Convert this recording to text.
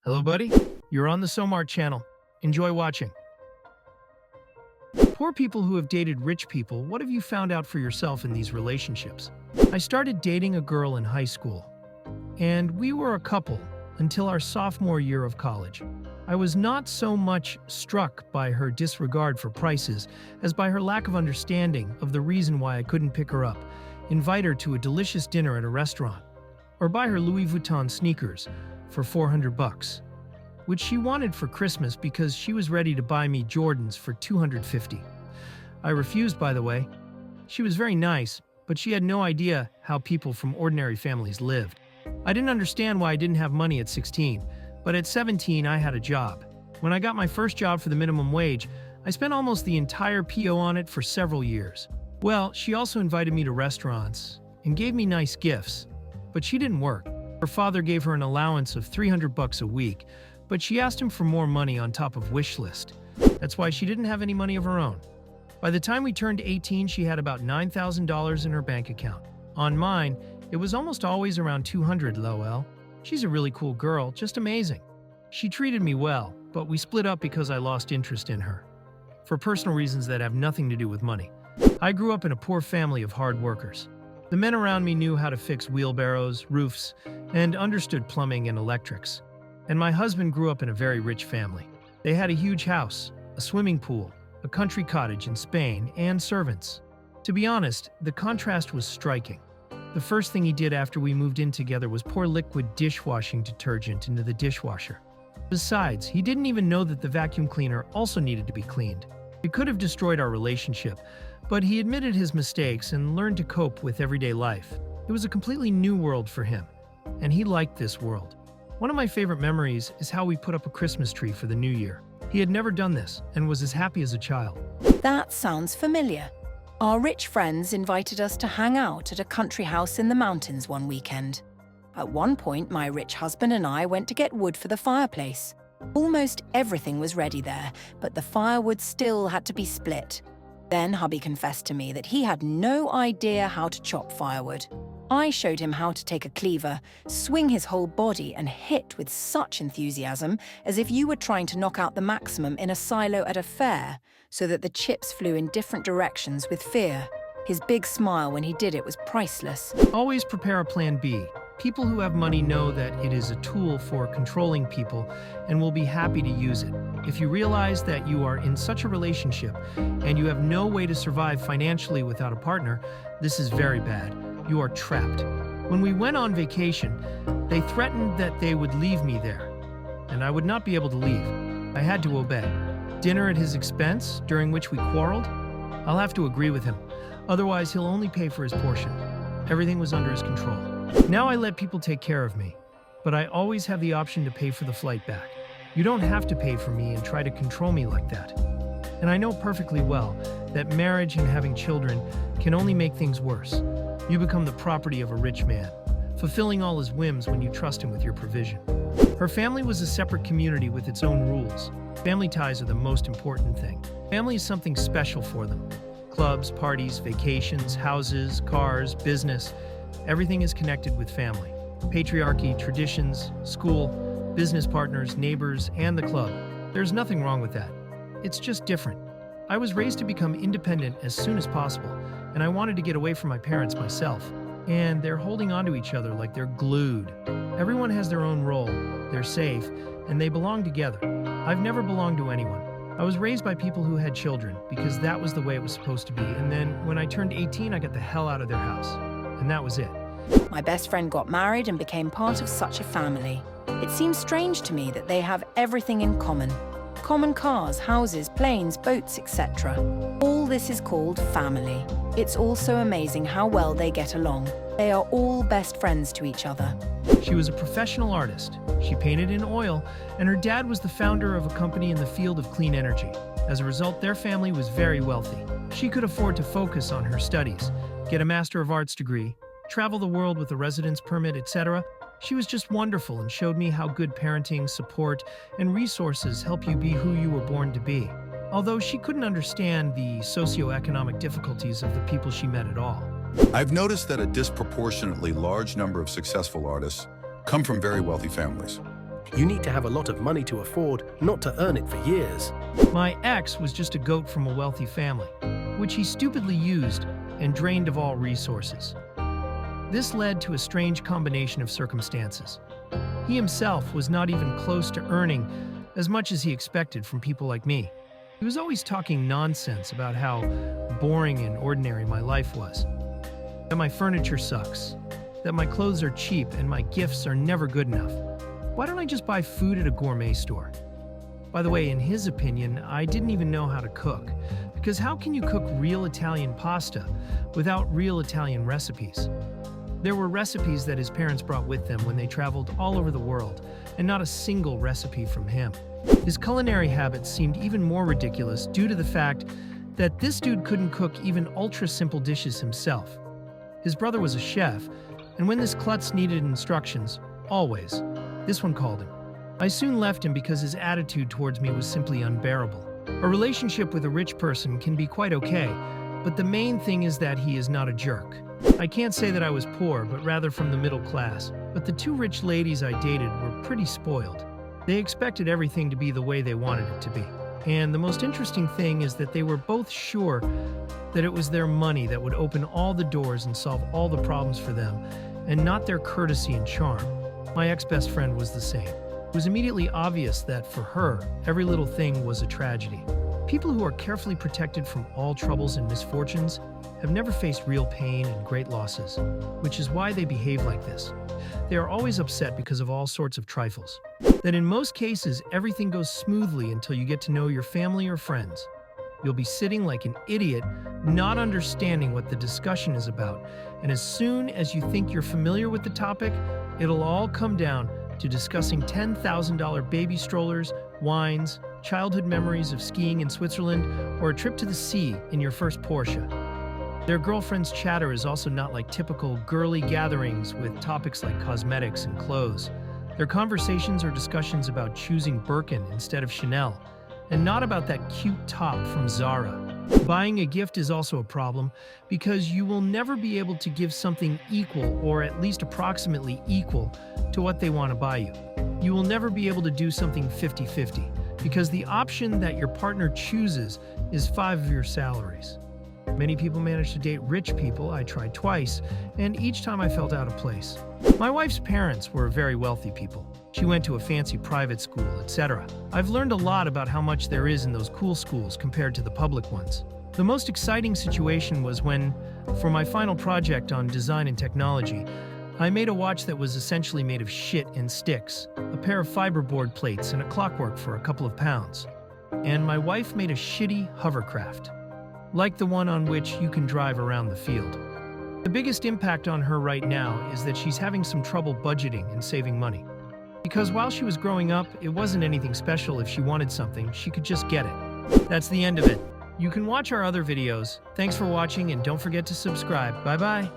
Hello, buddy. You're on the Somar channel. Enjoy watching. Poor people who have dated rich people, what have you found out for yourself in these relationships? I started dating a girl in high school, and we were a couple until our sophomore year of college. I was not so much struck by her disregard for prices as by her lack of understanding of the reason why I couldn't pick her up, invite her to a delicious dinner at a restaurant, or buy her Louis Vuitton sneakers for $400, which she wanted for Christmas because she was ready to buy me Jordans for $250. I refused, by the way. She was very nice, but she had no idea how people from ordinary families lived. I didn't understand why I didn't have money at 16, but at 17 I had a job. When I got my first job for the minimum wage, I spent almost the entire PO on it for several years. Well, she also invited me to restaurants and gave me nice gifts, but she didn't work. Her father gave her an allowance of $300 a week, but she asked him for more money on top of wish list. That's why she didn't have any money of her own. By the time we turned 18, she had about $9,000 in her bank account. On mine, it was almost always around $200, lol. She's a really cool girl, just amazing. She treated me well, but we split up because I lost interest in her, for personal reasons that have nothing to do with money. I grew up in a poor family of hard workers. The men around me knew how to fix wheelbarrows, roofs, and understood plumbing and electrics. And my husband grew up in a very rich family. They had a huge house, a swimming pool, a country cottage in Spain, and servants. To be honest, the contrast was striking. The first thing he did after we moved in together was pour liquid dishwashing detergent into the dishwasher. Besides, he didn't even know that the vacuum cleaner also needed to be cleaned. It could have destroyed our relationship, but he admitted his mistakes and learned to cope with everyday life. It was a completely new world for him, and he liked this world. One of my favorite memories is how we put up a Christmas tree for the new year. He had never done this and was as happy as a child. That sounds familiar. Our rich friends invited us to hang out at a country house in the mountains one weekend. At one point, my rich husband and I went to get wood for the fireplace. Almost everything was ready there, but the firewood still had to be split. Then hubby confessed to me that he had no idea how to chop firewood. I showed him how to take a cleaver, swing his whole body, and hit with such enthusiasm as if you were trying to knock out the maximum in a silo at a fair, so that the chips flew in different directions with fear. His big smile when he did it was priceless. Always prepare a plan B. People who have money know that it is a tool for controlling people and will be happy to use it. If you realize that you are in such a relationship and you have no way to survive financially without a partner, this is very bad. You are trapped. When we went on vacation, they threatened that they would leave me there, and I would not be able to leave. I had to obey. Dinner at his expense, during which we quarreled? I'll have to agree with him. Otherwise, he'll only pay for his portion. Everything was under his control. Now I let people take care of me, but I always have the option to pay for the flight back. You don't have to pay for me and try to control me like that. And I know perfectly well that marriage and having children can only make things worse. You become the property of a rich man, fulfilling all his whims when you trust him with your provision. Her family was a separate community with its own rules. Family ties are the most important thing. Family is something special for them. Clubs, parties, vacations, houses, cars, business. Everything is connected with family. Patriarchy, traditions, school, business partners, neighbors, and the club. There's nothing wrong with that. It's just different. I was raised to become independent as soon as possible, and I wanted to get away from my parents myself. And they're holding onto each other like they're glued. Everyone has their own role, they're safe, and they belong together. I've never belonged to anyone. I was raised by people who had children because that was the way it was supposed to be, and then when I turned 18, I got the hell out of their house. And that was it. My best friend got married and became part of such a family. It seems strange to me that they have everything in common. Common cars, houses, planes, boats, etc. All this is called family. It's also amazing how well they get along. They are all best friends to each other. She was a professional artist. She painted in oil, and her dad was the founder of a company in the field of clean energy. As a result, their family was very wealthy. She could afford to focus on her studies, get a Master of Arts degree, travel the world with a residence permit, etc. She was just wonderful and showed me how good parenting, support, and resources help you be who you were born to be. Although she couldn't understand the socioeconomic difficulties of the people she met at all. I've noticed that a disproportionately large number of successful artists come from very wealthy families. You need to have a lot of money to afford, not to earn it for years. My ex was just a goat from a wealthy family, which he stupidly used and drained of all resources. This led to a strange combination of circumstances. He himself was not even close to earning as much as he expected from people like me. He was always talking nonsense about how boring and ordinary my life was, that my furniture sucks, that my clothes are cheap and my gifts are never good enough. Why don't I just buy food at a gourmet store? By the way, in his opinion, I didn't even know how to cook, because how can you cook real Italian pasta without real Italian recipes? There were recipes that his parents brought with them when they traveled all over the world, and not a single recipe from him. His culinary habits seemed even more ridiculous due to the fact that this dude couldn't cook even ultra-simple dishes himself. His brother was a chef, and when this klutz needed instructions, always, this one called him. I soon left him because his attitude towards me was simply unbearable. A relationship with a rich person can be quite okay, but the main thing is that he is not a jerk. I can't say that I was poor, but rather from the middle class. But the two rich ladies I dated were pretty spoiled. They expected everything to be the way they wanted it to be. And the most interesting thing is that they were both sure that it was their money that would open all the doors and solve all the problems for them, and not their courtesy and charm. My ex-best friend was the same. It was immediately obvious that for her, every little thing was a tragedy. People who are carefully protected from all troubles and misfortunes have never faced real pain and great losses, which is why they behave like this. They are always upset because of all sorts of trifles. That in most cases, everything goes smoothly until you get to know your family or friends. You'll be sitting like an idiot, not understanding what the discussion is about, and as soon as you think you're familiar with the topic, it'll all come down to discussing $10,000 baby strollers, wines, childhood memories of skiing in Switzerland, or a trip to the sea in your first Porsche. Their girlfriend's chatter is also not like typical girly gatherings with topics like cosmetics and clothes. Their conversations are discussions about choosing Birkin instead of Chanel, and not about that cute top from Zara. Buying a gift is also a problem because you will never be able to give something equal or at least approximately equal to what they want to buy you. You will never be able to do something 50-50 because the option that your partner chooses is 5 of your salaries. Many people manage to date rich people. I tried twice, and each time I felt out of place. My wife's parents were very wealthy people. She went to a fancy private school, etc. I've learned a lot about how much there is in those cool schools compared to the public ones. The most exciting situation was when, for my final project on design and technology, I made a watch that was essentially made of shit and sticks, a pair of fiberboard plates and a clockwork for a couple of pounds. And my wife made a shitty hovercraft, like the one on which you can drive around the field. The biggest impact on her right now is that she's having some trouble budgeting and saving money. Because while she was growing up, it wasn't anything special. If she wanted something, she could just get it. That's the end of it. You can watch our other videos. Thanks for watching and don't forget to subscribe. Bye-bye.